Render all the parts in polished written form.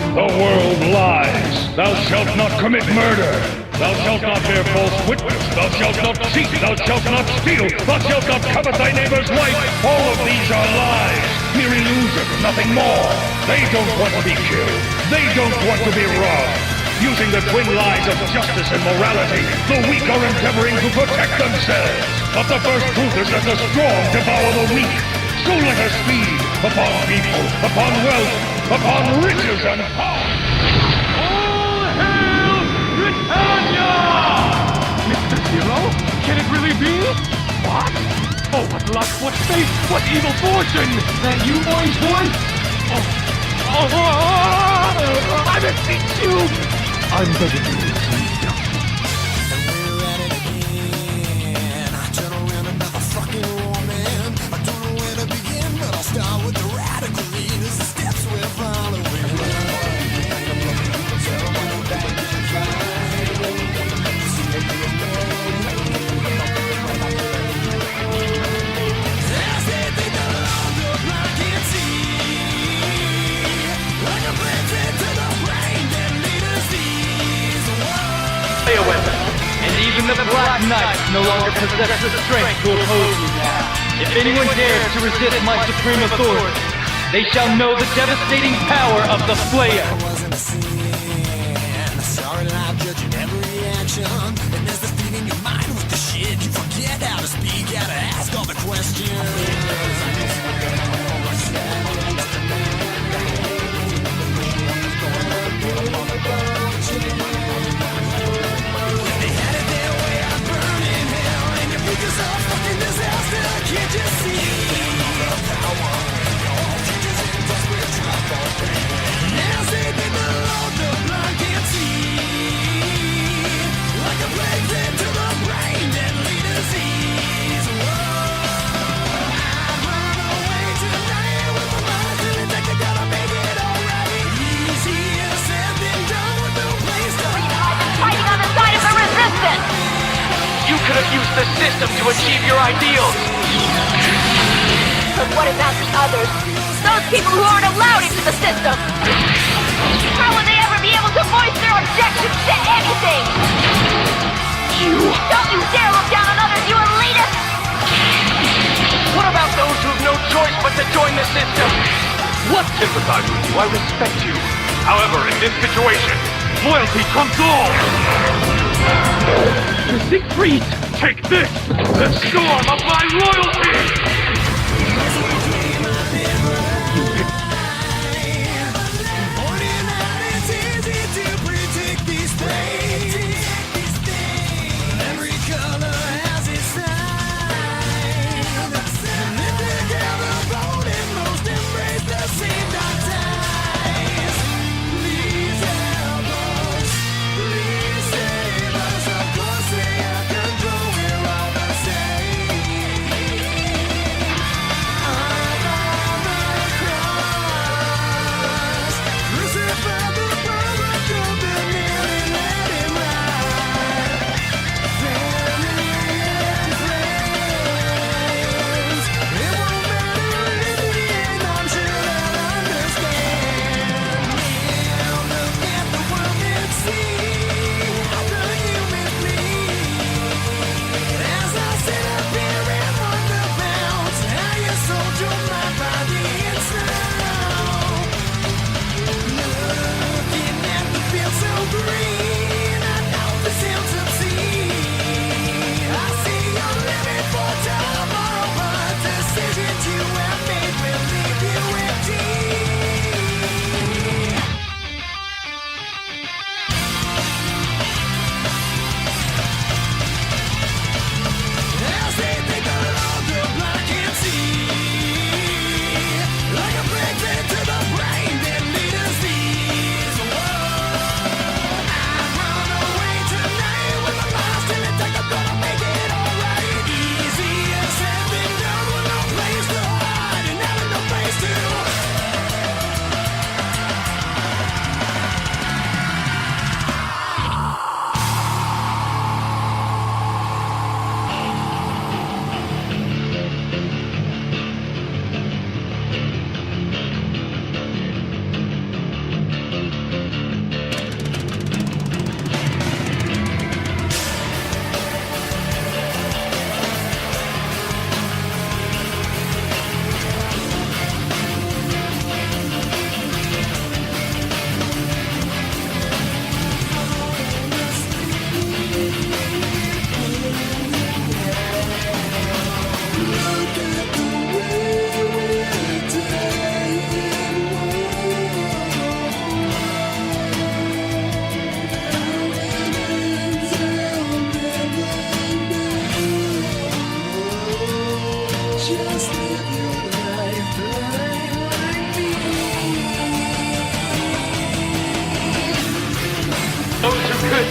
The world lies. Thou shalt not commit murder. Thou shalt not bear false witness. Thou shalt not cheat. Thou shalt not steal. Thou shalt not covet thy neighbor's wife. All of these are lies. Mere illusions, nothing more. They don't want to be killed. They don't want to be robbed. Using the twin lies of justice and morality, the weak are endeavoring to protect themselves. But the first truth is that the strong devour the weak. So let us feed upon people, upon wealth, upon riches and power. All hail Britannia! Mr. Zero? Can it really be? What? Oh, what luck, what fate, what evil fortune! That you, boys, boy? I beseech you! I'm begging you, please. And we're at it again. I turn around another fucking woman. I don't know where to begin, but I'll start with the radical leaders, the steps we're following. As they think the Lord the blind can't see, like a blade to the brain that leaders these worlds. A weapon, and even the Black Knights no longer possess the strength to oppose me now. If anyone dares to resist my supreme authority, they shall know the devastating power of the Slayer. I wasn't a sin. Sorry, life judging every reaction. And there's this thing in your mind with the shit. You forget how to speak, how to ask all the questions. They had it their way, I'm burning hell. And your future's a fucking disaster. Can't you see? Now say they belong, the blind can't see. Like a plague led to the brain, deadly disease. Whoa, I'd run away tonight with my mind to the deck. I gotta make it alright. Easier said than done with no place to hide. Fighting on the side of the resistance! You could have used the system to achieve your ideals. But what about the others? Those people who aren't allowed into the system! How will they ever be able to voice their objections to anything? Don't you dare look down on others, you elitist! What about those who have no choice but to join the system? What? Sympathize with you, I respect you. However, in this situation, loyalty trumps all! The Siegfried! Take this! The storm of my loyalty! Pointing out it's easy to predict these things. Every color has its sign. Live together, bold and most embrace the same dark times. Please help us. Please save us. Of course we have control. We're all the same.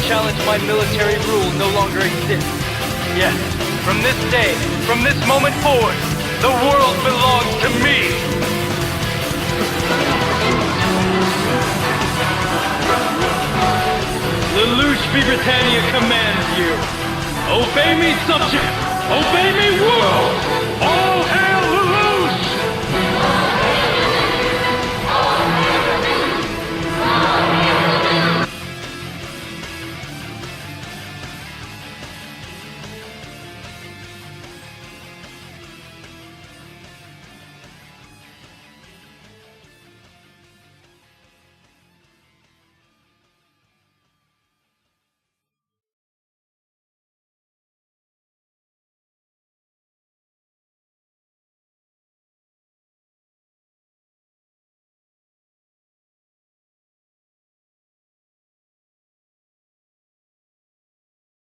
challenge my military rule no longer exists. Yes, from this day, from this moment forward, the world belongs to me! Lelouch V. Britannia commands you! Obey me, subject! Obey me, world!